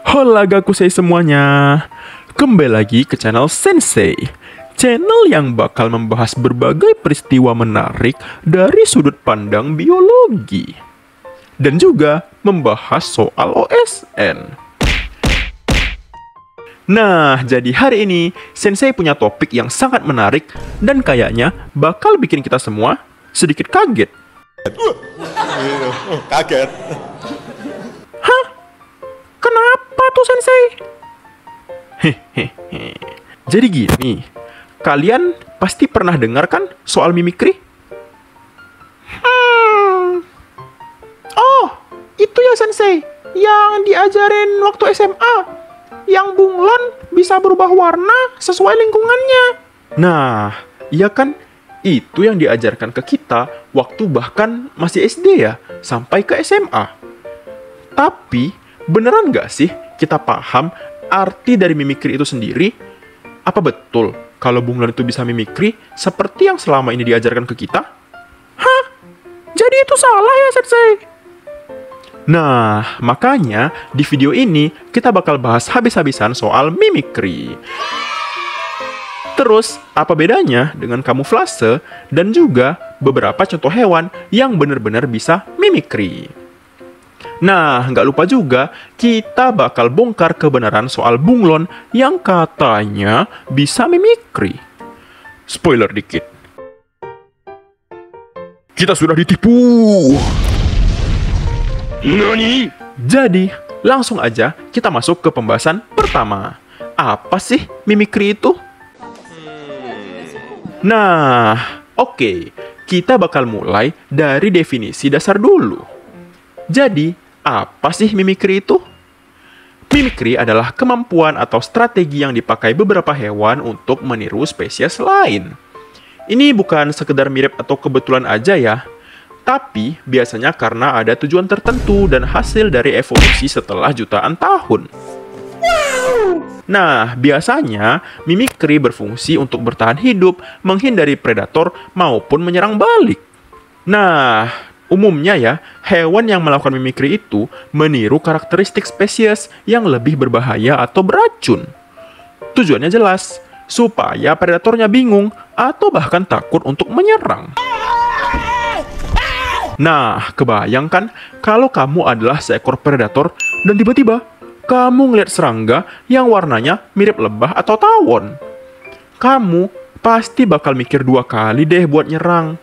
Hola gakusei semuanya. Kembali lagi ke channel Sensei. Channel yang bakal membahas berbagai peristiwa menarik dari sudut pandang biologi. Dan juga membahas soal OSN. Nah, jadi hari ini Sensei punya topik yang sangat menarik dan kayaknya bakal bikin kita semua sedikit kaget. Kaget. Hah? Kenapa tuh Sensei? Hehehe. Jadi gini, kalian pasti pernah dengar kan soal mimikri? Oh, itu ya Sensei, yang diajarin waktu SMA. Yang bunglon bisa berubah warna sesuai lingkungannya. Nah, iya kan? Itu yang diajarkan ke kita waktu bahkan masih SD ya, sampai ke SMA. Tapi, beneran nggak sih kita paham arti dari mimikri itu sendiri? Apa betul kalau bunglon itu bisa mimikri seperti yang selama ini diajarkan ke kita? Hah? Jadi itu salah ya, Sensei? Nah, makanya di video ini kita bakal bahas habis-habisan soal mimikri. Terus, apa bedanya dengan kamuflase dan juga beberapa contoh hewan yang benar-benar bisa mimikri? Nah, nggak lupa juga, kita bakal bongkar kebenaran soal bunglon yang katanya bisa mimikri. Spoiler dikit. Kita sudah ditipu! Nani? Jadi, langsung aja kita masuk ke pembahasan pertama. Apa sih mimikri itu? Nah, oke. Kita bakal mulai dari definisi dasar dulu. Jadi, apa sih mimikri itu? Mimikri adalah kemampuan atau strategi yang dipakai beberapa hewan untuk meniru spesies lain. Ini bukan sekedar mirip atau kebetulan aja ya. Tapi, biasanya karena ada tujuan tertentu dan hasil dari evolusi setelah jutaan tahun. Nah, biasanya mimikri berfungsi untuk bertahan hidup, menghindari predator, maupun menyerang balik. Nah, umumnya ya, hewan yang melakukan mimikri itu meniru karakteristik spesies yang lebih berbahaya atau beracun. Tujuannya jelas, supaya predatornya bingung atau bahkan takut untuk menyerang. Nah, kebayangkan kalau kamu adalah seekor predator dan tiba-tiba kamu ngeliat serangga yang warnanya mirip lebah atau tawon. Kamu pasti bakal mikir 2 kali deh buat nyerang.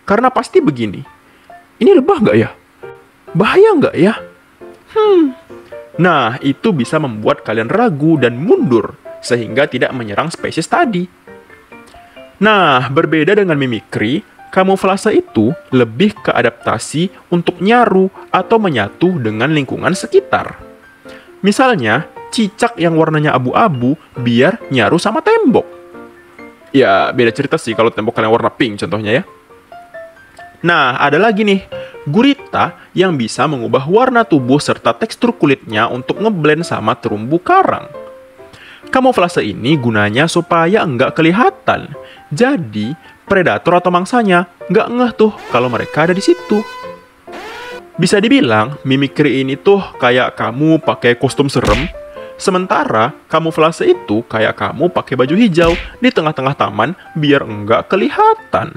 Karena pasti begini, ini lebah nggak ya? Bahaya nggak ya? Nah, itu bisa membuat kalian ragu dan mundur sehingga tidak menyerang spesies tadi. Nah, berbeda dengan mimikri, kamuflase itu lebih ke adaptasi untuk nyaru atau menyatu dengan lingkungan sekitar. Misalnya, cicak yang warnanya abu-abu biar nyaru sama tembok. Ya, beda cerita sih kalau tembok kalian warna pink contohnya ya. Nah, ada lagi nih, gurita yang bisa mengubah warna tubuh serta tekstur kulitnya untuk ngeblend sama terumbu karang. Kamuflase ini gunanya supaya nggak kelihatan. Jadi, predator atau mangsanya nggak ngeh tuh kalau mereka ada di situ. Bisa dibilang, mimikri ini tuh kayak kamu pakai kostum serem, sementara kamuflase itu kayak kamu pakai baju hijau di tengah-tengah taman biar nggak kelihatan.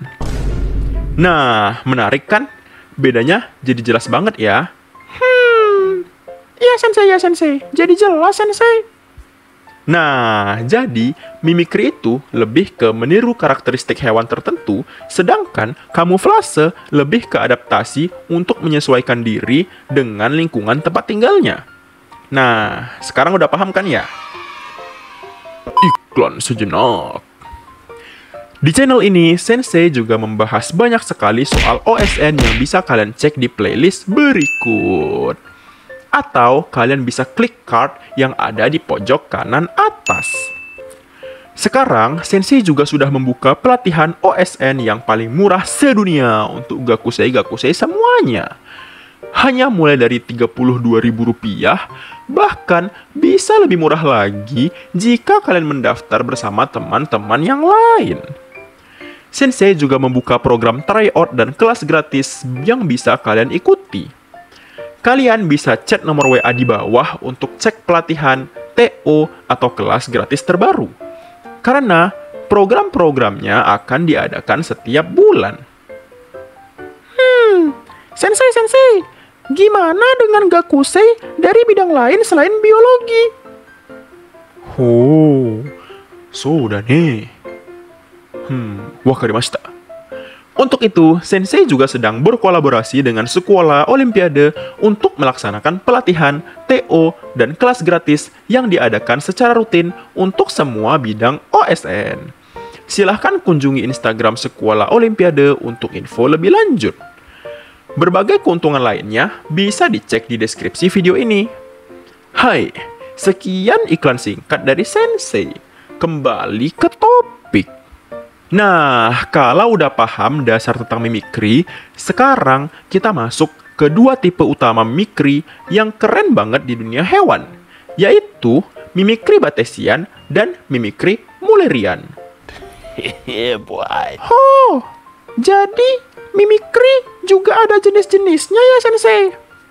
Nah, menarik kan? Bedanya jadi jelas banget ya. Iya sensei, jadi jelas sensei. Nah, jadi mimikri itu lebih ke meniru karakteristik hewan tertentu, sedangkan kamuflase lebih ke adaptasi untuk menyesuaikan diri dengan lingkungan tempat tinggalnya. Nah, sekarang udah paham kan ya? Iklan sejenak. Di channel ini, Sensei juga membahas banyak sekali soal OSN yang bisa kalian cek di playlist berikut. Atau kalian bisa klik card yang ada di pojok kanan atas. Sekarang, Sensei juga sudah membuka pelatihan OSN yang paling murah sedunia untuk gakusei-gakusei semuanya. Hanya mulai dari Rp32.000, bahkan bisa lebih murah lagi jika kalian mendaftar bersama teman-teman yang lain. Sensei juga membuka program tryout dan kelas gratis yang bisa kalian ikuti. Kalian bisa chat nomor WA di bawah untuk cek pelatihan, TO, atau kelas gratis terbaru. Karena program-programnya akan diadakan setiap bulan. Sensei, gimana dengan Gakusei dari bidang lain selain biologi? Oh, sudah nih. Wakarimashita. Untuk itu, Sensei juga sedang berkolaborasi dengan Sekolah Olimpiade untuk melaksanakan pelatihan, TO, dan kelas gratis yang diadakan secara rutin untuk semua bidang OSN. Silahkan kunjungi Instagram Sekolah Olimpiade untuk info lebih lanjut. Berbagai keuntungan lainnya bisa dicek di deskripsi video ini. Hai, sekian iklan singkat dari Sensei. Kembali ke topik. Nah, kalau udah paham dasar tentang mimikri, sekarang kita masuk ke dua tipe utama mimikri yang keren banget di dunia hewan, yaitu mimikri batesian dan mimikri mullerian. Oh, jadi mimikri juga ada jenis-jenisnya ya, Sensei?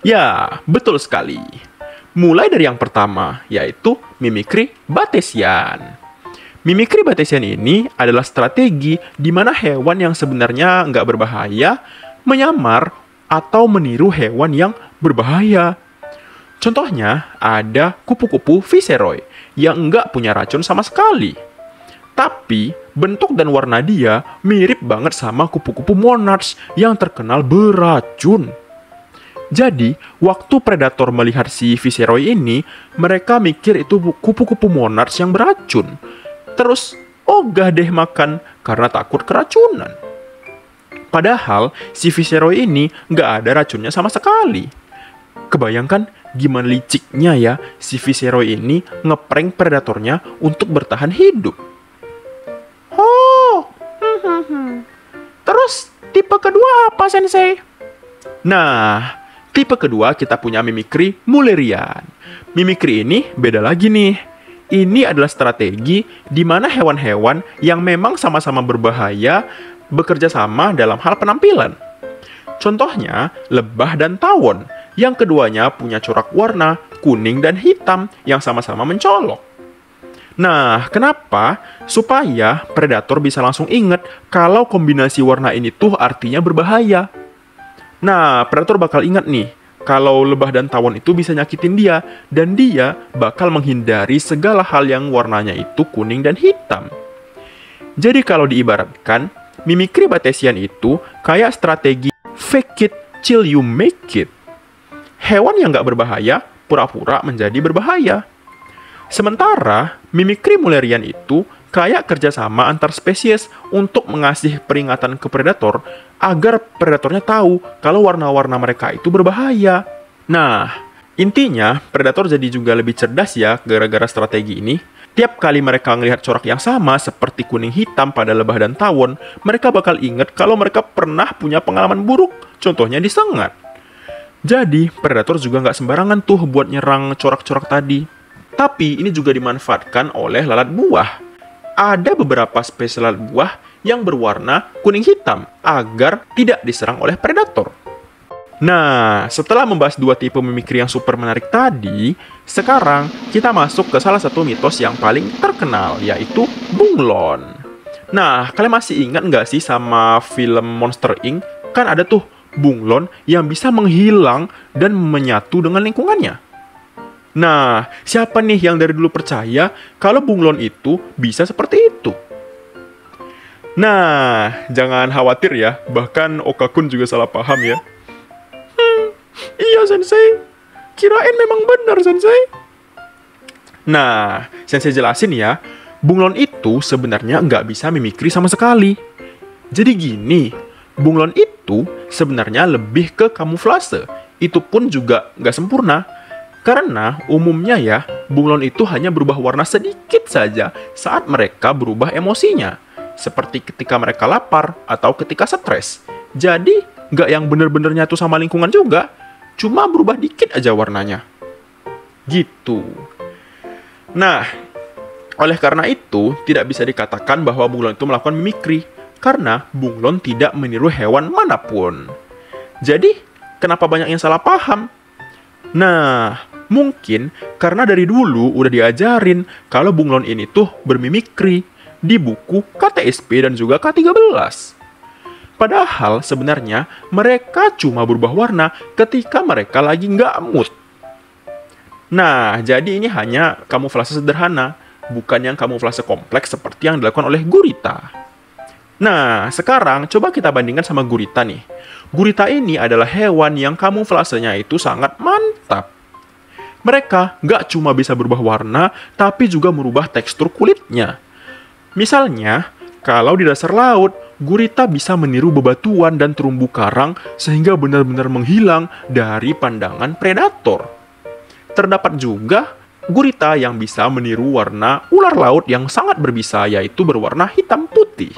Ya, betul sekali. Mulai dari yang pertama, yaitu mimikri batesian. Mimikri batesian ini adalah strategi di mana hewan yang sebenarnya nggak berbahaya menyamar atau meniru hewan yang berbahaya. Contohnya, ada kupu-kupu viceroy yang nggak punya racun sama sekali. Tapi, bentuk dan warna dia mirip banget sama kupu-kupu monarch yang terkenal beracun. Jadi, waktu predator melihat si viceroy ini, mereka mikir itu kupu-kupu monarch yang beracun. Terus, ogah deh makan karena takut keracunan. Padahal, si viceroy ini nggak ada racunnya sama sekali. Kebayangkan gimana liciknya ya si viceroy ini ngeprank predatornya untuk bertahan hidup. Oh, terus tipe kedua apa, Sensei? Nah, tipe kedua kita punya mimikri mullerian. Mimikri ini beda lagi nih. Ini adalah strategi di mana hewan-hewan yang memang sama-sama berbahaya bekerja sama dalam hal penampilan. Contohnya, lebah dan tawon, yang keduanya punya corak warna kuning dan hitam yang sama-sama mencolok. Nah, kenapa? Supaya predator bisa langsung ingat kalau kombinasi warna ini tuh artinya berbahaya. Nah, predator bakal ingat nih, kalau lebah dan tawon itu bisa nyakitin dia, dan dia bakal menghindari segala hal yang warnanya itu kuning dan hitam. Jadi kalau diibaratkan, mimikri batesian itu kayak strategi fake it till you make it. Hewan yang nggak berbahaya, pura-pura menjadi berbahaya. Sementara, mimikri mullerian itu kayak kerjasama antar spesies untuk mengasih peringatan ke predator agar predatornya tahu kalau warna-warna mereka itu berbahaya. Nah, intinya predator jadi juga lebih cerdas ya gara-gara strategi ini. Tiap kali mereka melihat corak yang sama seperti kuning hitam pada lebah dan tawon, mereka bakal ingat kalau mereka pernah punya pengalaman buruk, contohnya disengat. Jadi, predator juga nggak sembarangan tuh buat nyerang corak-corak tadi. Tapi ini juga dimanfaatkan oleh lalat buah. Ada beberapa spesies lalat buah yang berwarna kuning hitam agar tidak diserang oleh predator. Nah, setelah membahas dua tipe mimikri yang super menarik tadi, sekarang kita masuk ke salah satu mitos yang paling terkenal, yaitu bunglon. Nah, kalian masih ingat nggak sih sama film Monster Inc? Kan ada tuh bunglon yang bisa menghilang dan menyatu dengan lingkungannya. Nah, siapa nih yang dari dulu percaya kalau bunglon itu bisa seperti itu? Nah, jangan khawatir ya, bahkan Okakun juga salah paham ya. Iya, Sensei. Kirain memang benar, Sensei. Nah, Sensei jelasin ya, bunglon itu sebenarnya nggak bisa mimikri sama sekali. Jadi gini, bunglon itu sebenarnya lebih ke kamuflase. Itu pun juga nggak sempurna. Karena umumnya ya, bunglon itu hanya berubah warna sedikit saja saat mereka berubah emosinya. Seperti ketika mereka lapar atau ketika stres. Jadi, nggak yang bener-bener nyatu sama lingkungan juga. Cuma berubah dikit aja warnanya. Gitu. Nah, oleh karena itu, tidak bisa dikatakan bahwa bunglon itu melakukan mimikri. Karena bunglon tidak meniru hewan manapun. Jadi, kenapa banyak yang salah paham? Nah, mungkin karena dari dulu udah diajarin kalau bunglon ini tuh bermimikri di buku KTSP dan juga K13. Padahal sebenarnya mereka cuma berubah warna ketika mereka lagi nggak mood. Nah, jadi ini hanya kamuflase sederhana, bukan yang kamuflase kompleks seperti yang dilakukan oleh gurita. Nah, sekarang coba kita bandingkan sama gurita nih. Gurita ini adalah hewan yang kamuflasenya itu sangat mantap. Mereka nggak cuma bisa berubah warna, tapi juga merubah tekstur kulitnya. Misalnya, kalau di dasar laut, gurita bisa meniru bebatuan dan terumbu karang sehingga benar-benar menghilang dari pandangan predator. Terdapat juga gurita yang bisa meniru warna ular laut yang sangat berbisa, yaitu berwarna hitam putih.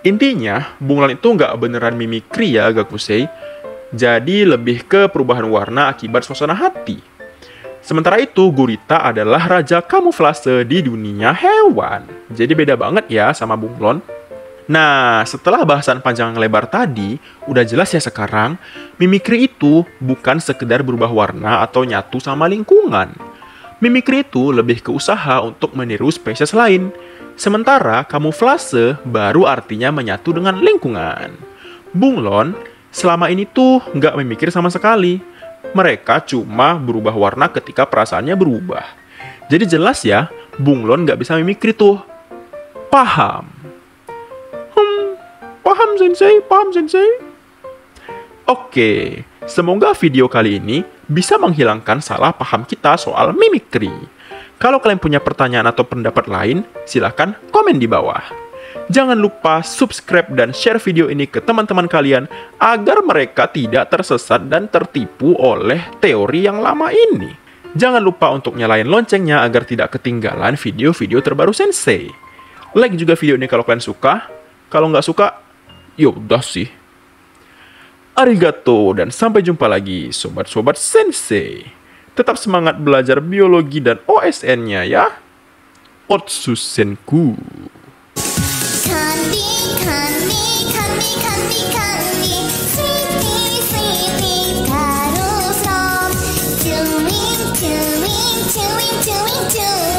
Intinya, bunglon itu nggak beneran mimikri ya, Gakusei. Jadi lebih ke perubahan warna akibat suasana hati. Sementara itu, gurita adalah raja kamuflase di dunia hewan. Jadi beda banget ya sama bunglon. Nah, setelah bahasan panjang lebar tadi, udah jelas ya sekarang, mimikri itu bukan sekedar berubah warna atau nyatu sama lingkungan. Mimikri itu lebih ke usaha untuk meniru spesies lain. Sementara kamuflase baru artinya menyatu dengan lingkungan. Bunglon selama ini tuh nggak mimikri sama sekali. Mereka cuma berubah warna ketika perasaannya berubah. Jadi jelas ya, bunglon nggak bisa mimikri tuh. Paham? Paham sensei. Oke, semoga video kali ini bisa menghilangkan salah paham kita soal mimikri. Kalau kalian punya pertanyaan atau pendapat lain, silahkan komen di bawah. Jangan lupa subscribe dan share video ini ke teman-teman kalian agar mereka tidak tersesat dan tertipu oleh teori yang lama ini. Jangan lupa untuk nyalain loncengnya agar tidak ketinggalan video-video terbaru sensei. Like juga video ini kalau kalian suka. Kalau nggak suka, ya udah sih. Arigato dan sampai jumpa lagi sobat-sobat sensei. Tetap semangat belajar biologi dan OSN-nya ya. Otsusenku. Chewing, chewing, chewing, chewing.